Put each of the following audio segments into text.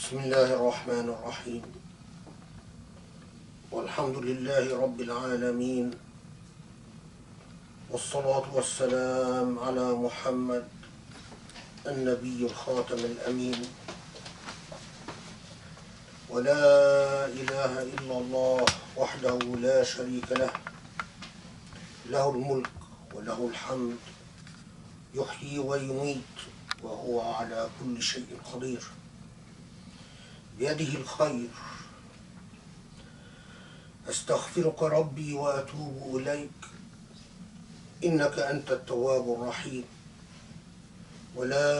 بسم الله الرحمن الرحيم والحمد لله رب العالمين والصلاة والسلام على محمد النبي الخاتم الأمين ولا إله إلا الله وحده لا شريك له له الملك وله الحمد يحيي ويميت وهو على كل شيء قدير بيده الخير أستغفرك ربي وأتوب إليك إنك أنت التواب الرحيم ولا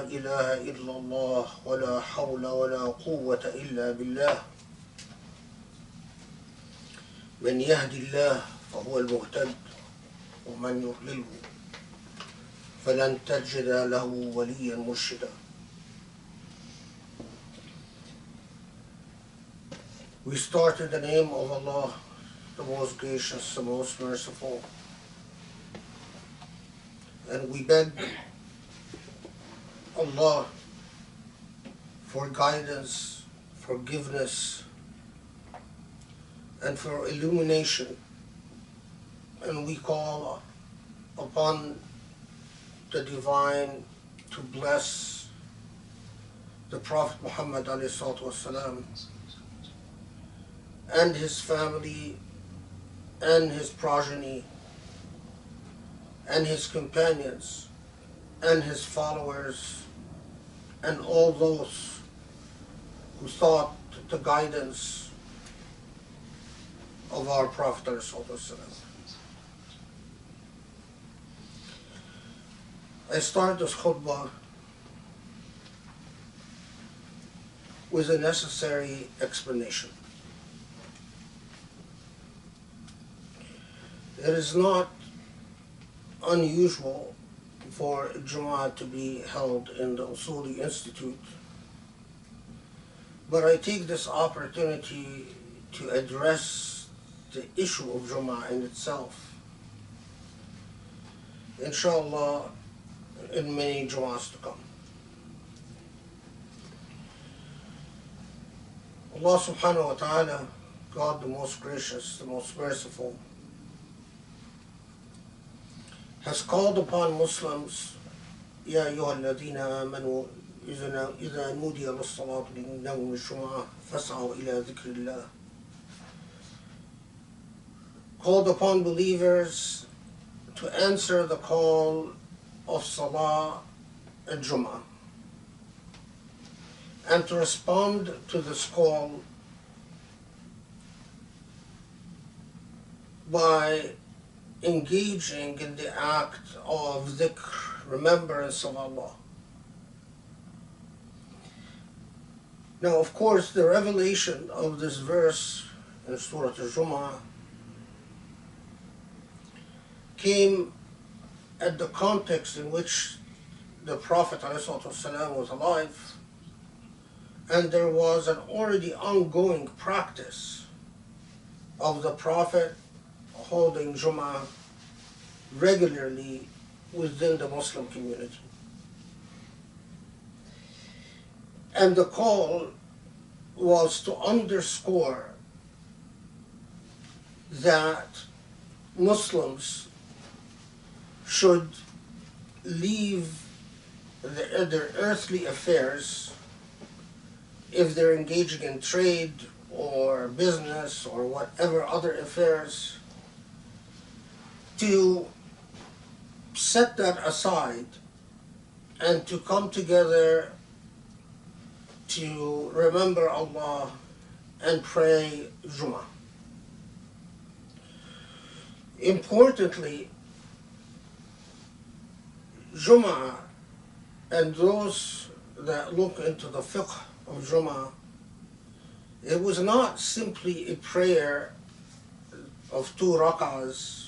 إله إلا الله ولا حول ولا قوة إلا بالله من يهدي الله فهو المهتد ومن يضلله فلن تجد له وليا مرشدا. We start in the name of Allah, the most gracious, the most merciful, and we beg Allah for guidance, forgiveness, and for illumination, and we call upon the Divine to bless the Prophet Muhammad ﷺ and his family and his progeny and his companions and his followers and all those who sought the guidance of our Prophet ﷺ. I start this khutbah with a necessary explanation. It is not unusual for Juma to be held in the Usuli Institute, but I take this opportunity to address the issue of Juma in itself, inshallah, in many Jumas to come. Allah subhanahu wa ta'ala, God the most gracious, the most merciful, has called upon Muslims, يا أيها الذين آمنوا إذا نودي للصلاة من يوم الجمعة فاسعوا إلى ذكر الله. Called upon believers to answer the call of Salah and Juma and to respond to this call by engaging in the act of dhikr, remembrance of Allah. Now, of course, the revelation of this verse in Surah Al-Jumu'ah came at the context in which the Prophet ﷺ was alive, and there was an already ongoing practice of the Prophet holding Juma regularly within the Muslim community. And the call was to underscore that Muslims should leave their earthly affairs, if they're engaging in trade or business or whatever other affairs, to set that aside and to come together to remember Allah and pray Juma. Importantly, Juma, and those that look into the fiqh of Juma, it was not simply a prayer of 2 rak'ahs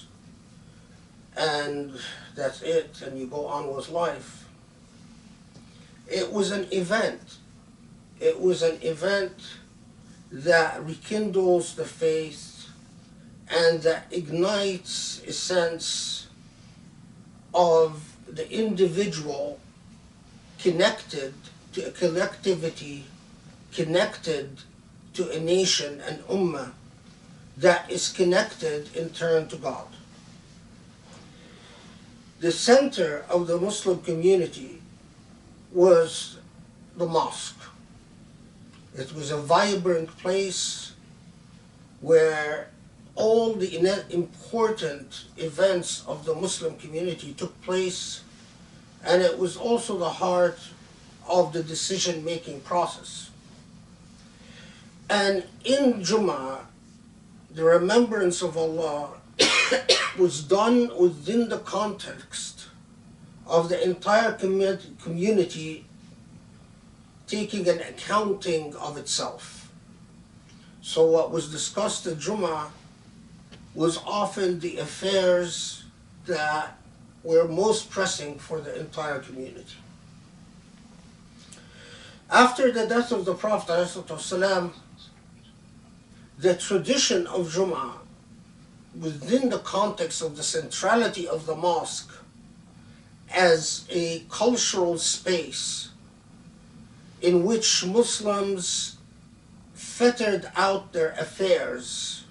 and that's it, and you go on with life. It was an event. It was an event that rekindles the faith and that ignites a sense of the individual connected to a collectivity connected to a nation, an ummah, that is connected in turn to God. The center of the Muslim community was the mosque. It was a vibrant place where all the important events of the Muslim community took place, and it was also the heart of the decision-making process. And in Juma, the remembrance of Allah was done within the context of the entire community taking an accounting of itself. So what was discussed at Juma was often the affairs that were most pressing for the entire community. After the death of the Prophet ﷺ, the tradition of Juma, within the context of the centrality of the mosque as a cultural space in which Muslims fettered out their affairs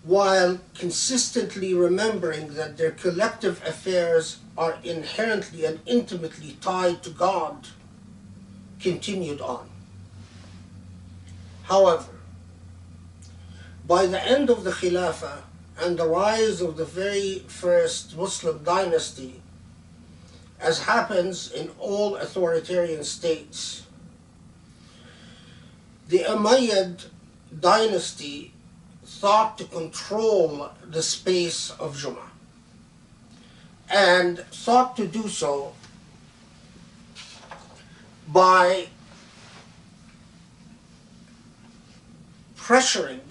while consistently remembering that their collective affairs are inherently and intimately tied to God, continued on. However, by the end of the Khilafah and the rise of the very first Muslim dynasty, as happens in all authoritarian states, the Umayyad dynasty sought to control the space of Juma, and sought to do so by pressuring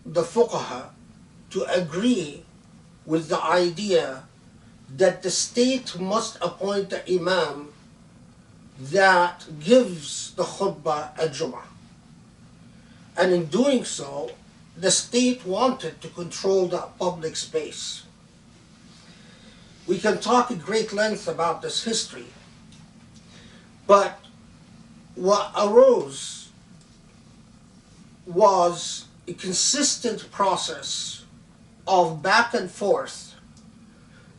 the fuqaha to agree with the idea that the state must appoint the imam that gives the khutbah at Juma. And in doing so, the state wanted to control that public space. We can talk at great length about this history, but what arose was a consistent process of back and forth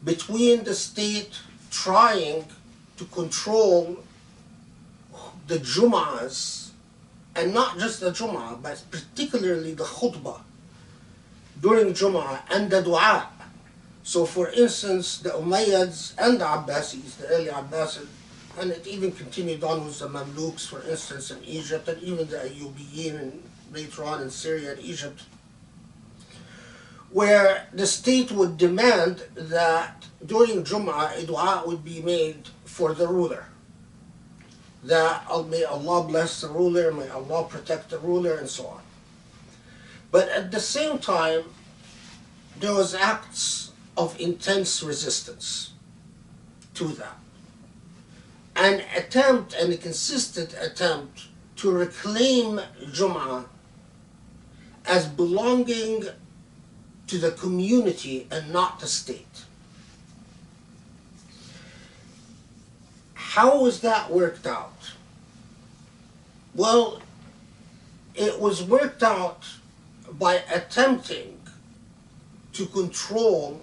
between the state trying to control the Jum'ahs, and not just the Jum'ah, but particularly the khutbah during Jum'ah and the dua. So for instance, the Umayyads and the Abbasids, the early Abbasids, and it even continued on with the Mamluks, for instance, in Egypt, and even the Ayyubiyin and later on in Syria and Egypt, where the state would demand that during Jum'ah a dua would be made for the ruler. That may Allah bless the ruler, may Allah protect the ruler, and so on. But at the same time, there was acts of intense resistance to that. An attempt, and a consistent attempt, to reclaim Jum'ah as belonging to the community and not the state. How was that worked out? Well, it was worked out by attempting to control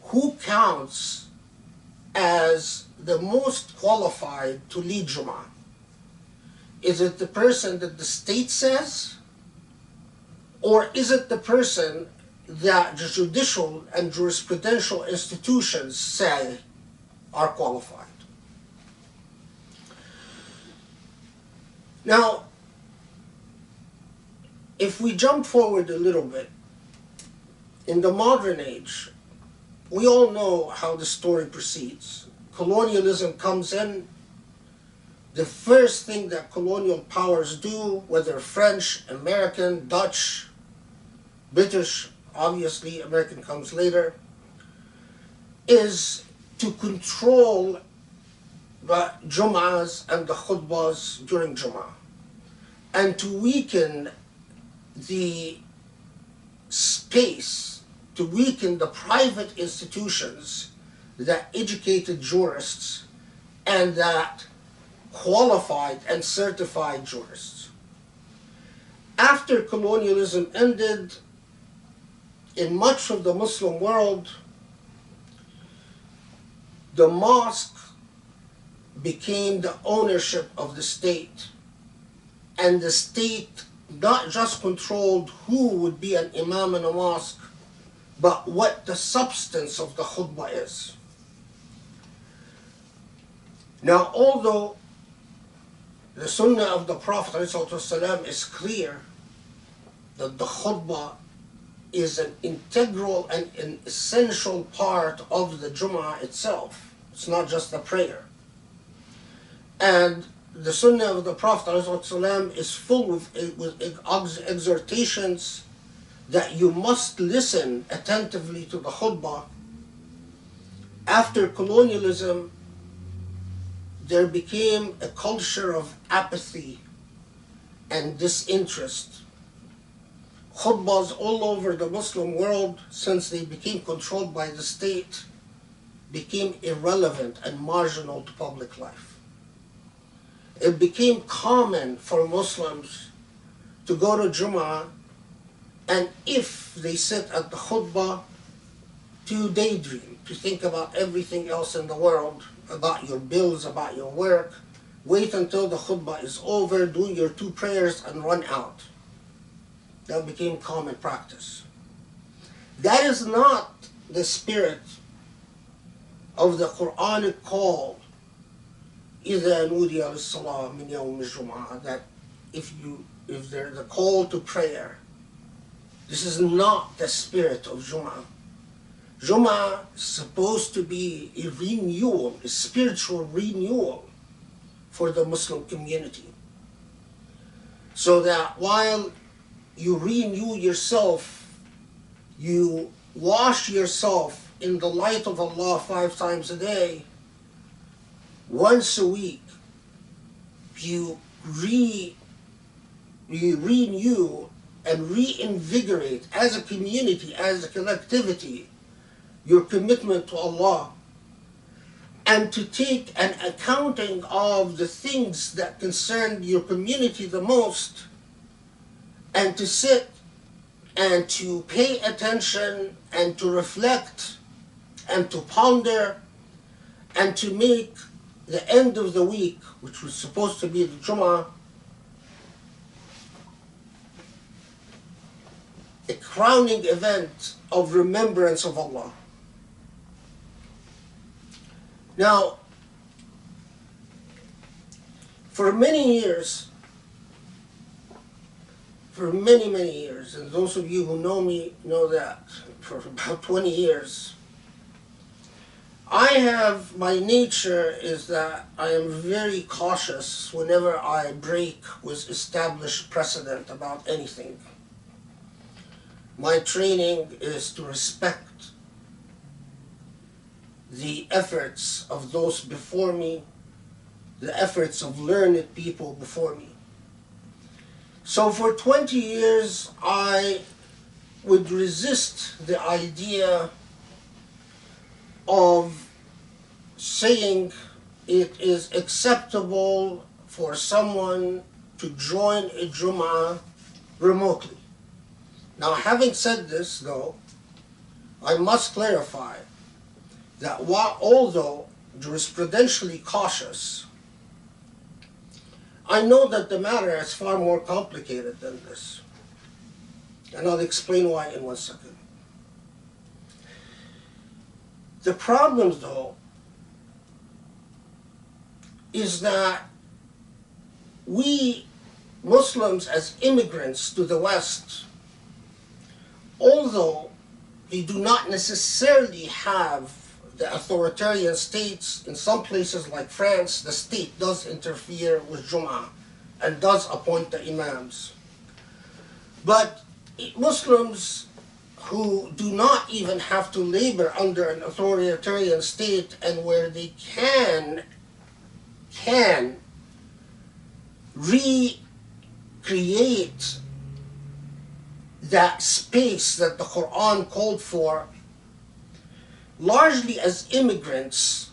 who counts as the most qualified to lead Jum'ah. Is it the person that the state says? Or is it the person that the judicial and jurisprudential institutions say are qualified? Now, if we jump forward a little bit, in the modern age, we all know how the story proceeds. Colonialism comes in. The first thing that colonial powers do, whether French, American, Dutch, British, obviously American comes later, is to control the Jum'ahs and the Khutbahs during Jum'ah, and to weaken the space, to weaken the private institutions that educated jurists and that qualified and certified jurists. After colonialism ended, in much of the Muslim world, the mosque became the ownership of the state, and the state not just controlled who would be an imam in a mosque, but what the substance of the khutbah is. Now, although the sunnah of the Prophet ﷺ is clear that the khutbah is an integral and an essential part of the Juma itself. It's not just a prayer. And the sunnah of the Prophet ﷺ is full with exhortations that you must listen attentively to the khutbah. After colonialism, there became a culture of apathy and disinterest. Khutbahs all over the Muslim world, since they became controlled by the state, became irrelevant and marginal to public life. It became common for Muslims to go to Juma, and if they sit at the khutbah, to daydream, to think about everything else in the world, about your bills, about your work. Wait until the khutbah is over, do your 2 prayers, and run out. That became common practice. That is not the spirit of the Quranic call, إِذَا نُودِيَ لِلصَّلَاةِ مِنْ يَوْمِ الْجُمْعَةِ, that if there's a call to prayer, this is not the spirit of Juma. Juma is supposed to be a renewal, a spiritual renewal for the Muslim community. So that while you renew yourself, you wash yourself in the light of Allah 5 times a day, once a week, you renew and reinvigorate as a community, as a collectivity, your commitment to Allah, and to take an accounting of the things that concern your community the most, and to sit and to pay attention and to reflect and to ponder and to make the end of the week, which was supposed to be the Juma, a crowning event of remembrance of Allah. Now, for many years, and those of you who know me know that for about 20 years, my nature is that I am very cautious whenever I break with established precedent about anything. My training is to respect the efforts of those before me, the efforts of learned people before me. So for 20 years, I would resist the idea of saying it is acceptable for someone to join a Jum'ah remotely. Now, having said this, though, I must clarify that although jurisprudentially cautious, I know that the matter is far more complicated than this. And I'll explain why in 1 second. The problem, though, is that we Muslims as immigrants to the West, although they do not necessarily have the authoritarian states, in some places like France, the state does interfere with Jum'ah and does appoint the imams. But Muslims who do not even have to labor under an authoritarian state, and where they can recreate that space that the Quran called for, largely as immigrants,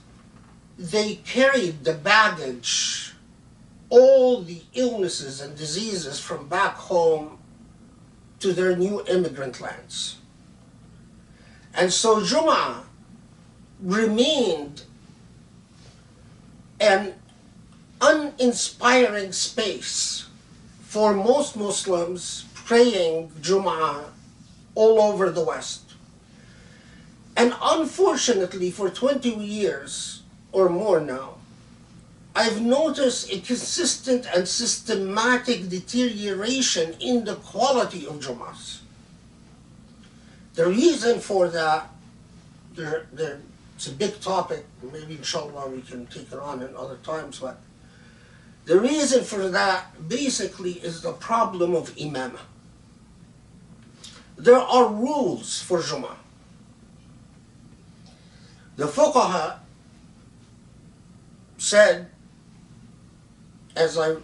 they carried the baggage, all the illnesses and diseases from back home to their new immigrant lands. And so Jumu'ah remained an uninspiring space for most Muslims praying Jumu'ah all over the West. And unfortunately, for 20 years or more now, I've noticed a consistent and systematic deterioration in the quality of Jumu'ahs. The reason for that, it's a big topic, maybe inshallah we can take it on in other times, but the reason for that basically is the problem of imamah. There are rules for Jumu'ah. The fuqaha said, as I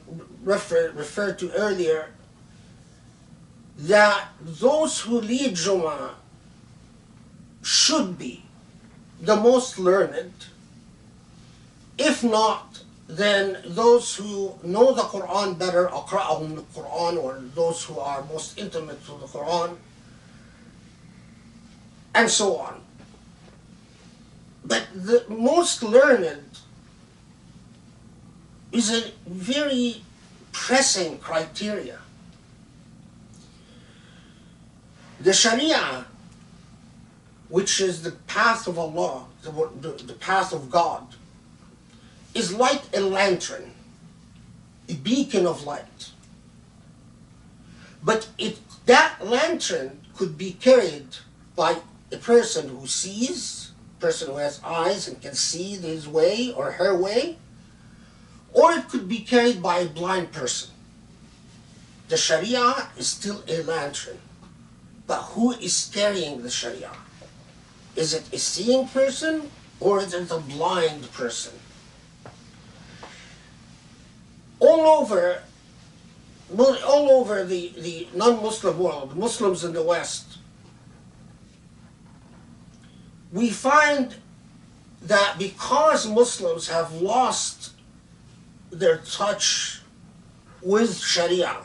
referred to earlier, that those who lead Jumu'ah should be the most learned. If not, then those who know the Quran better, aqra'ahum the Quran, or those who are most intimate to the Quran, and so on. But the most learned is a very pressing criteria. The Sharia, which is the path of Allah, the path of God, is like a lantern, a beacon of light. But that lantern could be carried by a person who sees, a person who has eyes and can see his way or her way, or it could be carried by a blind person. The Sharia is still a lantern, but who is carrying the Sharia? Is it a seeing person or is it a blind person? All over the non-Muslim world, Muslims in the West, we find that because Muslims have lost their touch with Sharia,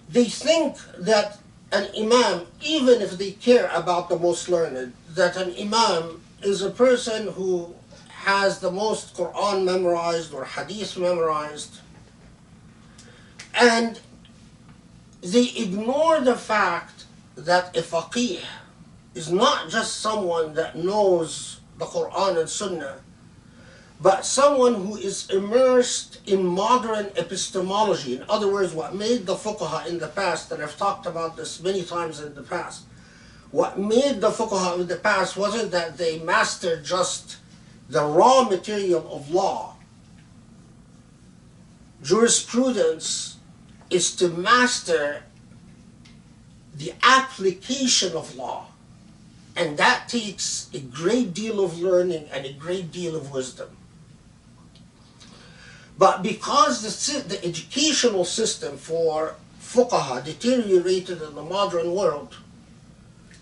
they think that an imam, even if they care about the most learned, that an imam is a person who has the most Quran memorized or Hadith memorized, and they ignore the fact that a faqih is not just someone that knows the Quran and Sunnah, but someone who is immersed in modern epistemology. In other words, what made the fuqaha in the past, and I've talked about this many times in the past, what made the fuqaha in the past wasn't that they mastered just the raw material of law. Jurisprudence is to master the application of law. And that takes a great deal of learning and a great deal of wisdom. But because the educational system for fuqaha deteriorated in the modern world,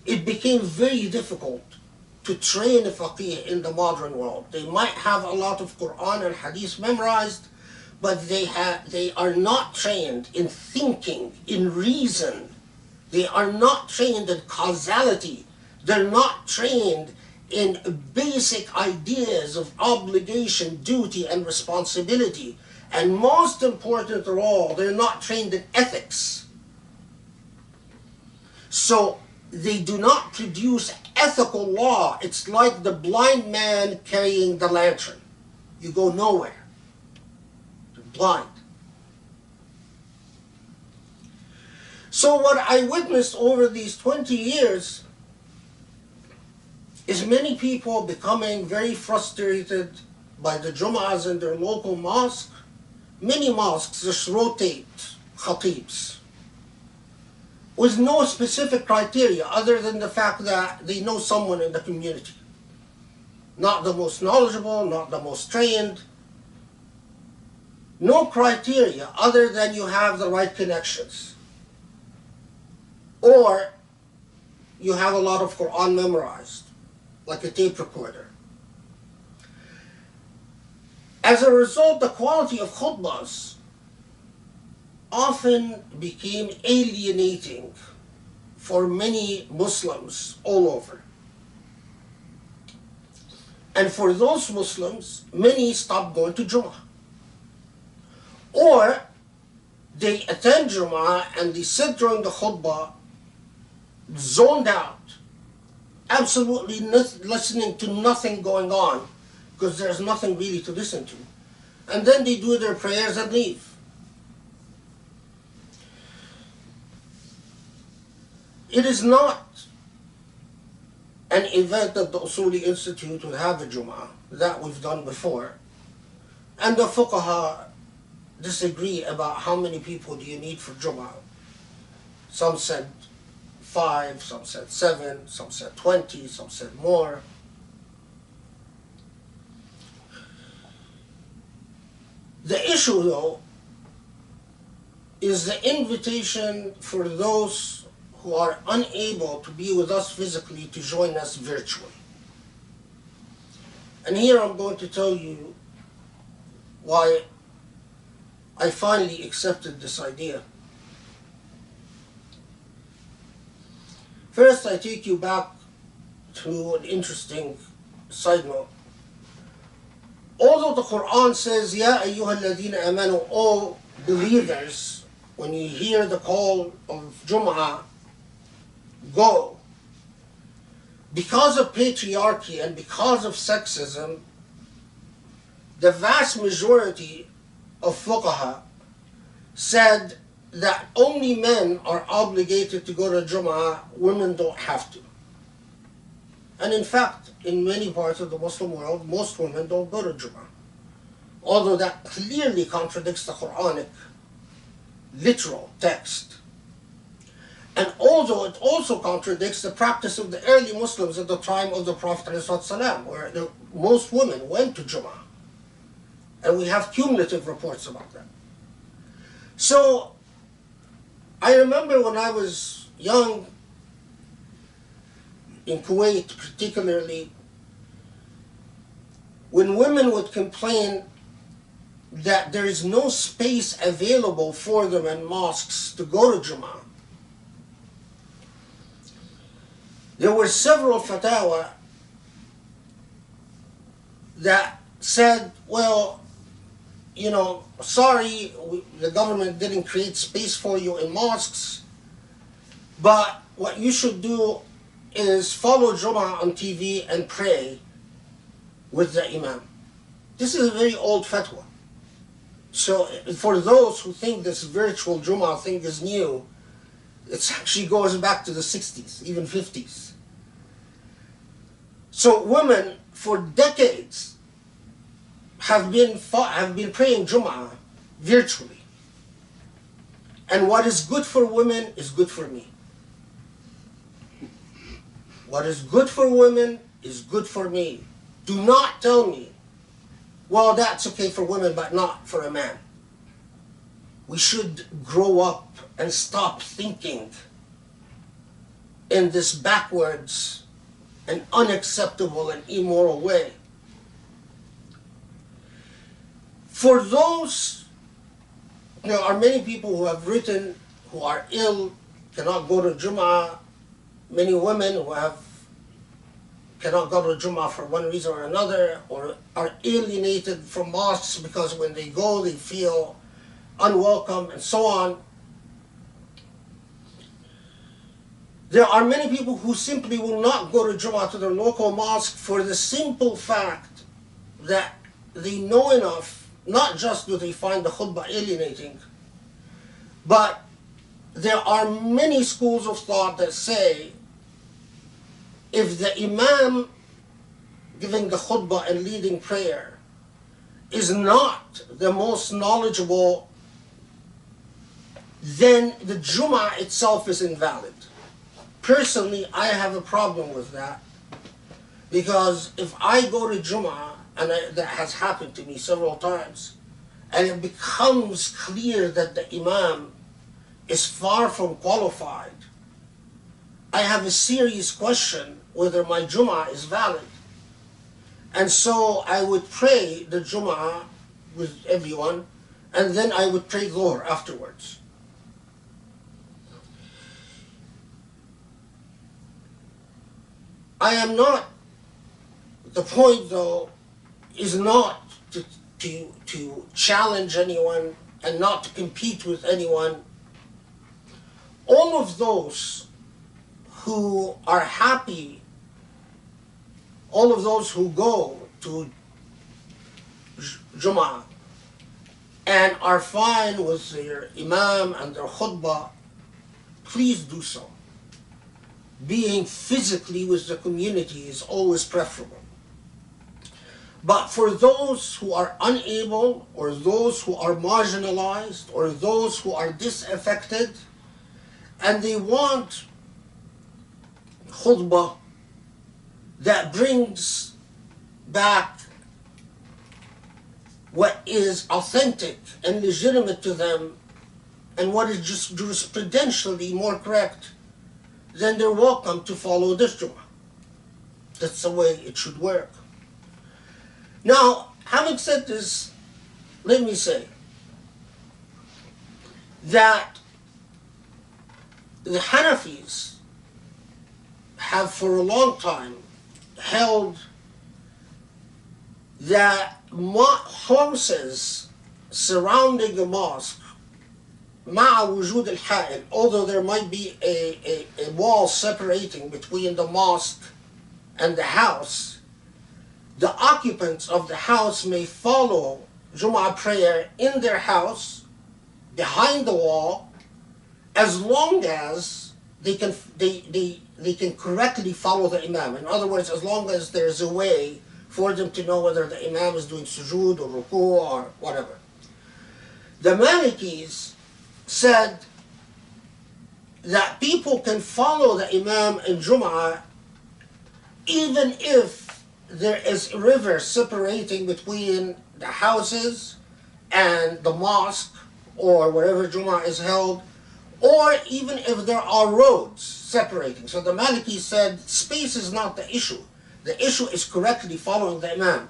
it became very difficult to train a faqih in the modern world. They might have a lot of Quran and Hadith memorized, but they are not trained in thinking, in reason. They are not trained in causality. They're not trained in basic ideas of obligation, duty, and responsibility. And most important of all, they're not trained in ethics. So they do not produce ethical law. It's like the blind man carrying the lantern. You go nowhere. You're blind. So what I witnessed over these 20 years is many people becoming very frustrated by the Jumu'ahs in their local mosque. Many mosques just rotate khatibs with no specific criteria other than the fact that they know someone in the community. Not the most knowledgeable, not the most trained. No criteria other than you have the right connections. Or you have a lot of Quran memorized, like a tape recorder. As a result, the quality of khutbahs often became alienating for many Muslims all over. And for those Muslims, many stopped going to Juma. Or they attend Juma and they sit during the khutbah zoned out, absolutely listening to nothing going on, because there's nothing really to listen to. And then they do their prayers and leave. It is not an event that the Usuli Institute would have a Juma. That we've done before. And the fuqaha disagree about how many people do you need for Juma. Some said 5, some said 7, some said 20, some said more. The issue, though, is the invitation for those who are unable to be with us physically to join us virtually. And here I'm going to tell you why I finally accepted this idea. First, I take you back to an interesting side note. Although the Quran says, Ya ayyuha alladhina amanu, O believers, when you hear the call of Jum'ah, go. Because of patriarchy and because of sexism, the vast majority of fuqaha said that only men are obligated to go to Jum'ah, women don't have to. And in fact, in many parts of the Muslim world, most women don't go to Jum'ah. Although that clearly contradicts the Quranic literal text. And although it also contradicts the practice of the early Muslims at the time of the Prophet ﷺ, where most women went to Jum'ah. And we have cumulative reports about that. So, I remember when I was young, in Kuwait particularly, when women would complain that there is no space available for them in mosques to go to Jum'ah, there were several fatwa that said, well, you know, sorry, the government didn't create space for you in mosques, but what you should do is follow Jum'ah on TV and pray with the imam. This is a very old fatwa. So for those who think this virtual Jum'ah thing is new, it actually goes back to the 60s, even 50s. So women for decades have been praying Jum'ah virtually. And what is good for women is good for me. What is good for women is good for me. Do not tell me, well, that's okay for women, but not for a man. We should grow up and stop thinking in this backwards and unacceptable and immoral way. For those, there are many people who have written, who are ill, cannot go to Jum'ah, many women who cannot go to Jum'ah for one reason or another, or are alienated from mosques because when they go they feel unwelcome and so on. There are many people who simply will not go to Jum'ah to their local mosque for the simple fact that they know enough. Not just do they find the khutbah alienating, but there are many schools of thought that say if the imam giving the khutbah and leading prayer is not the most knowledgeable, then the Jum'ah itself is invalid. Personally, I have a problem with that, because if I go to Jum'ah, and that has happened to me several times, and it becomes clear that the imam is far from qualified, I have a serious question whether my Jum'ah is valid. And so I would pray the Jum'ah with everyone, and then I would pray Dhuhr afterwards. I am not, the point though, is not to challenge anyone and not to compete with anyone. All of those who are happy, all of those who go to Juma and are fine with their imam and their khutbah, please do so. Being physically with the community is always preferable. But for those who are unable, or those who are marginalized, or those who are disaffected, and they want khutbah that brings back what is authentic and legitimate to them, and what is just jurisprudentially more correct, then they're welcome to follow this Juma. That's the way it should work. Now, having said this, let me say that the Hanafis have for a long time held that houses surrounding a mosque, مع وجود الحائل, although there might be a wall separating between the mosque and the house, the occupants of the house may follow Jumu'ah prayer in their house, behind the wall, as long as they can correctly follow the imam. In other words, as long as there's a way for them to know whether the imam is doing sujood or ruku or whatever. The Malikis said that people can follow the imam in Jumu'ah even if there is a river separating between the houses and the mosque or wherever Jumu'ah is held, or even if there are roads separating. So the Maliki said space is not the issue. The issue is correctly following the imam.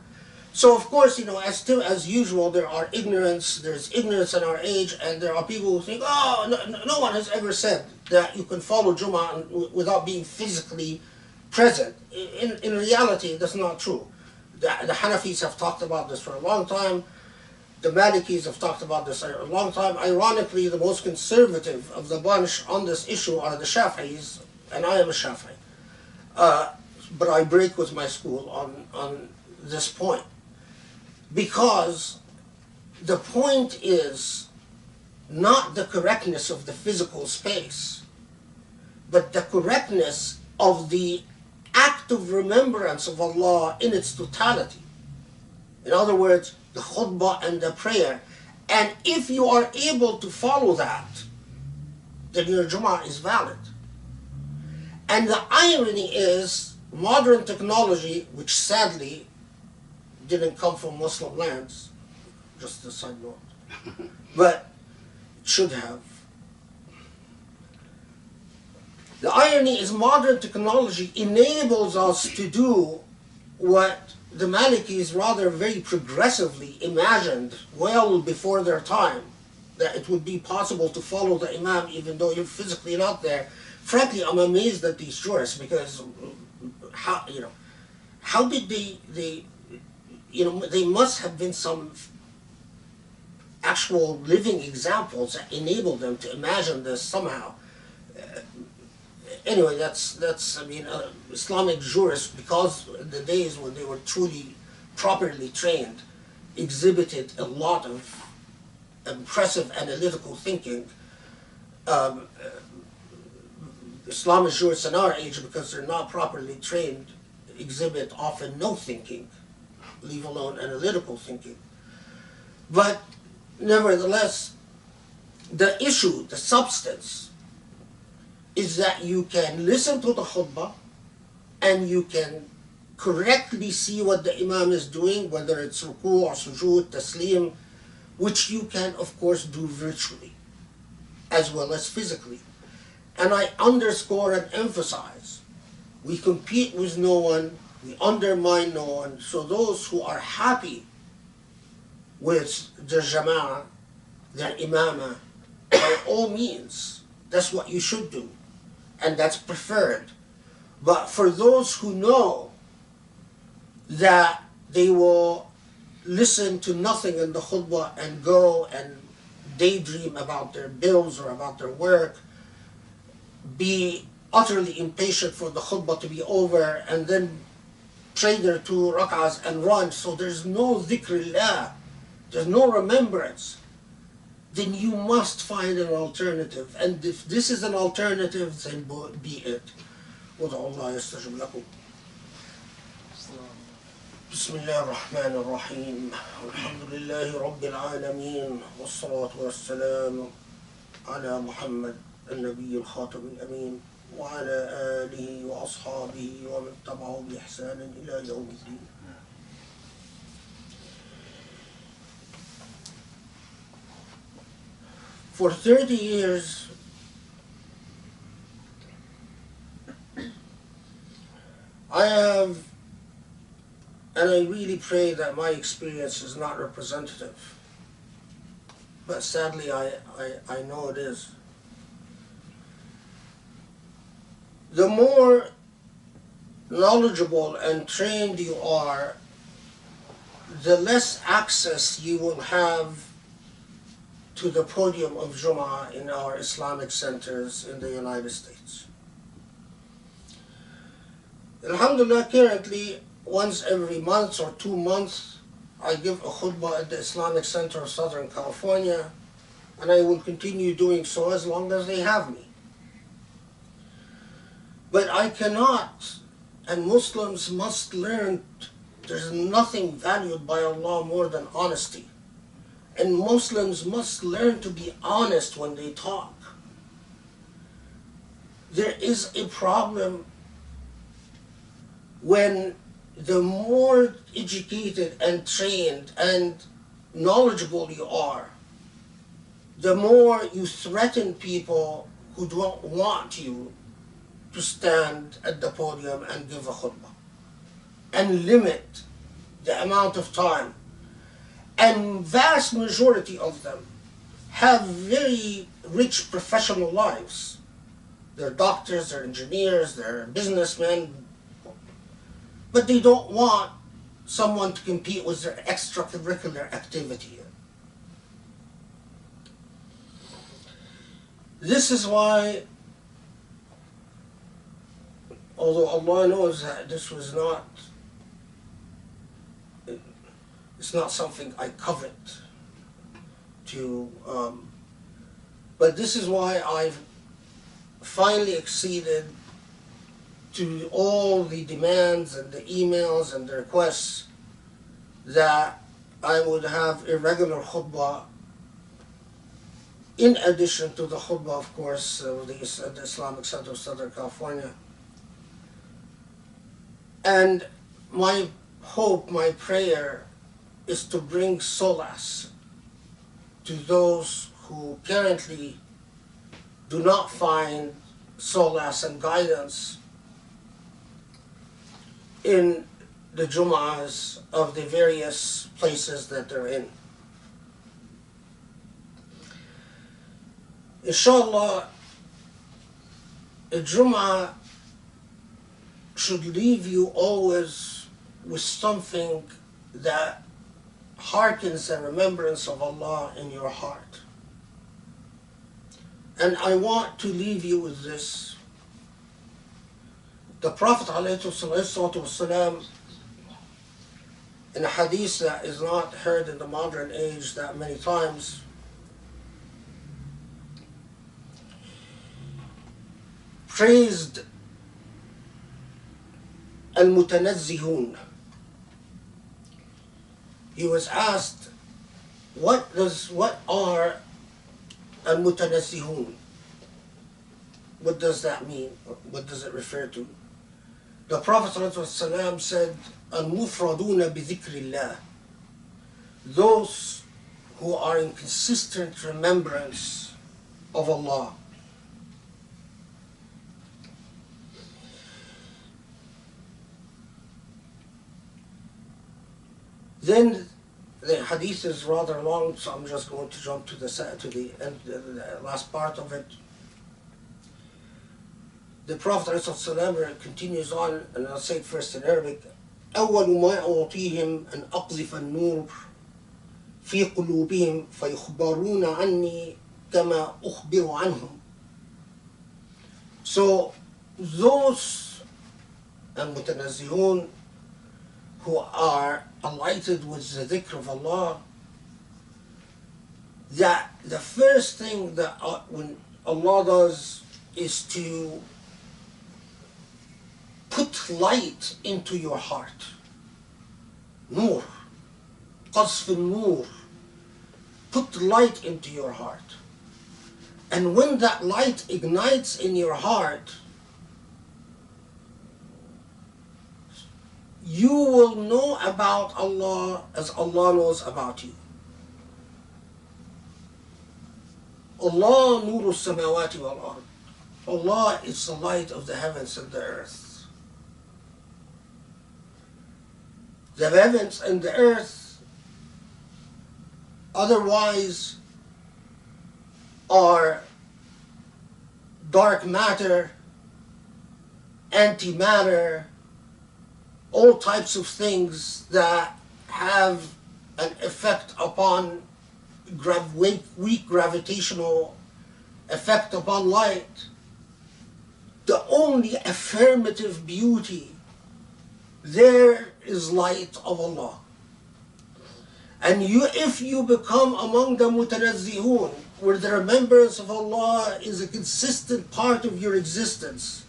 So of course, as usual, there's ignorance in our age, and there are people who think, no one has ever said that you can follow Jumu'ah without being physically present. In reality, that's not true. The Hanafis have talked about this for a long time. The Malikis have talked about this for a long time. Ironically, the most conservative of the bunch on this issue are the Shafi'is, and I am a Shafi'i. But I break with my school on this point. Because the point is not the correctness of the physical space, but the correctness of the act of remembrance of Allah in its totality. In other words, the khutbah and the prayer. And if you are able to follow that, then your Jumu'ah is valid. And the irony is, modern technology, which sadly didn't come from Muslim lands, just a side note, but it should have. The irony is modern technology enables us to do what the Malikis rather very progressively imagined well before their time, that it would be possible to follow the imam even though you're physically not there. Frankly, I'm amazed at these jurists, because how did they must have been some actual living examples that enabled them to imagine this somehow. Anyway, that's Islamic jurists, because in the days when they were truly properly trained, exhibited a lot of impressive analytical thinking. Islamic jurists in our age, because they're not properly trained, exhibit often no thinking, leave alone analytical thinking. But nevertheless, the issue, the substance, is that you can listen to the khutbah and you can correctly see what the imam is doing, whether it's ruku or sujood, taslim, which you can of course do virtually as well as physically. And I underscore and emphasize, we compete with no one, we undermine no one. So those who are happy with their jamaa, their imama, by all means, that's what you should do, and that's preferred. But for those who know that they will listen to nothing in the khutbah and go and daydream about their bills or about their work, be utterly impatient for the khutbah to be over, and then pray their 2 rak'ahs and run, so there's no dhikrullah, there's no remembrance, then you must find an alternative. And if this is an alternative, then be it. وَدْعُوا اللَّهَ يَسْتَجِبْ لَكُمْ. بسم الله الرحمن الرحيم. الحمد لله رب العالمين، والصلاة والسلام على محمد النبي الخاتم الأمين وعلى آله وأصحابه ومن تبعه بإحسان إلى يوم الدين. For 30 years, I have, and I really pray that my experience is not representative, but sadly I know it is. The more knowledgeable and trained you are, the less access you will have to the podium of Juma in our Islamic centers in the United States. Alhamdulillah, currently, once every month or 2 months, I give a khutbah at the Islamic Center of Southern California, and I will continue doing so as long as they have me. But I cannot, and Muslims must learn, there's nothing valued by Allah more than honesty. And Muslims must learn to be honest when they talk. There is a problem when the more educated and trained and knowledgeable you are, the more you threaten people who don't want you to stand at the podium and give a khutbah, and limit the amount of time. And vast majority of them have very rich professional lives. They're doctors, they're engineers, they're businessmen, but they don't want someone to compete with their extracurricular activity. This is why, although Allah knows that this was not, it's not something I covet to, but this is why I've finally acceded to all the demands and the emails and the requests that I would have a regular khutbah in addition to the khutbah, of course, of the Islamic Center of Southern California. And my hope, my prayer, is to bring solace to those who currently do not find solace and guidance in the Jum'ahs of the various places that they're in. Inshallah, a Jum'ah should leave you always with something that hearkens the remembrance of Allah in your heart. And I want to leave you with this. The Prophet ﷺ, in a hadith that is not heard in the modern age that many times, praised al-mutanazzihun. He was asked, what are al-mutanazzihun? What does that mean? What does it refer to? The Prophet ﷺ said, al-mufraduna bi dhikrillah. Those who are in consistent remembrance of Allah. Then the hadith is rather long, so I'm just going to jump to the end, the last part of it. The Prophet ﷺ continues on, and I'll say it first in Arabic. أول ما أعطيهم أن أقذف النور في قلوبهم فيخبرون عني كما أخبر عنهم. So those المتنزهون who are alighted with the dhikr of Allah, that the first thing that when Allah does is to put light into your heart. Nur. Qasf al-nur. Put light into your heart. And when that light ignites in your heart, you will know about Allah as Allah knows about you. Allah nuru samawati wal ard. Allah is the light of the heavens and the earth. The heavens and the earth otherwise are dark matter, antimatter, all types of things that have an effect upon weak gravitational effect upon light. The only affirmative beauty there is light of Allah. And if you become among the mutanazzihun, where the remembrance of Allah is a consistent part of your existence,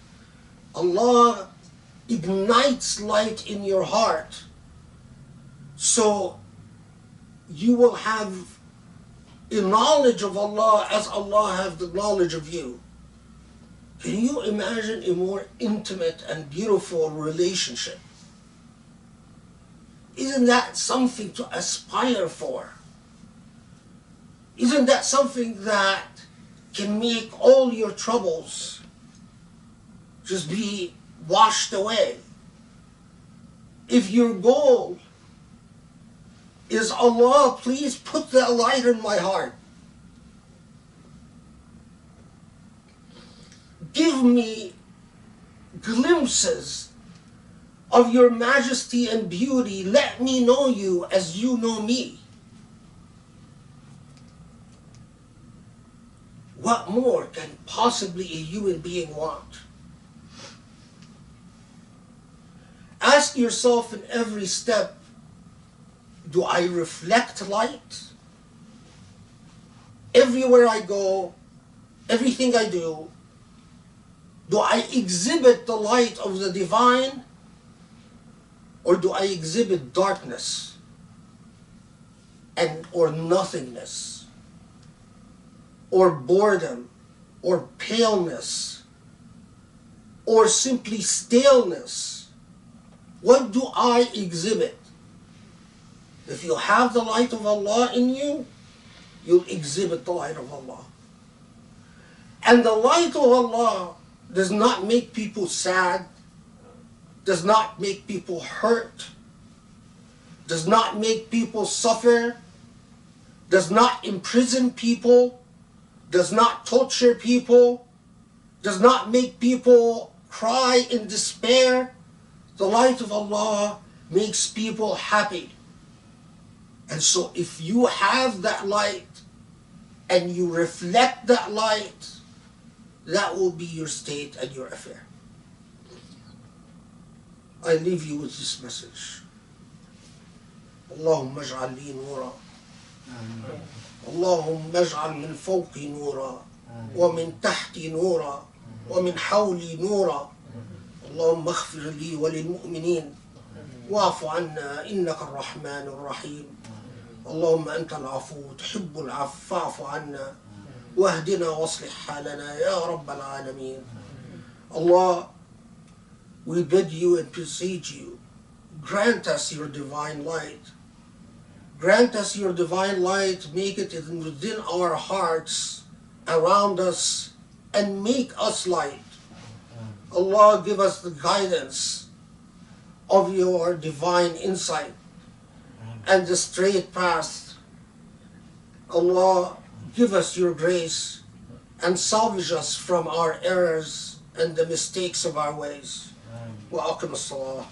Allah ignites light in your heart, so you will have a knowledge of Allah as Allah has the knowledge of you. Can you imagine a more intimate and beautiful relationship? Isn't that something to aspire for? Isn't that something that can make all your troubles just be washed away? If your goal is Allah, please put that light in my heart. Give me glimpses of your majesty and beauty. Let me know you as you know me. What more can possibly a human being want? Ask yourself in every step, do I reflect light? Everywhere I go, everything I do I exhibit the light of the divine, or do I exhibit darkness or nothingness, or boredom, or paleness, or simply staleness? What do I exhibit? If you have the light of Allah in you, you'll exhibit the light of Allah. And the light of Allah does not make people sad, does not make people hurt, does not make people suffer, does not imprison people, does not torture people, does not make people cry in despair. The light of Allah makes people happy. And so if you have that light and you reflect that light, that will be your state and your affair. I leave you with this message. اللهم اجعل لي نورا اللهم اجعل من فوقي نورا ومن تحتي نورا ومن حولي نورا اللهم اغفر لي وللمؤمنين واعف عنا إنك الرحمن الرحيم اللهم أنت العفو تحب العفو فاعف عنا واهدنا واصلح حالنا يا رب العالمين. Allah, we beg you and beseech you, grant us your divine light. Grant us your divine light, make it within our hearts, around us, and make us light. Allah, give us the guidance of your divine insight and the straight path. Allah, give us your grace and salvage us from our errors and the mistakes of our ways. Wa aqim as-salah.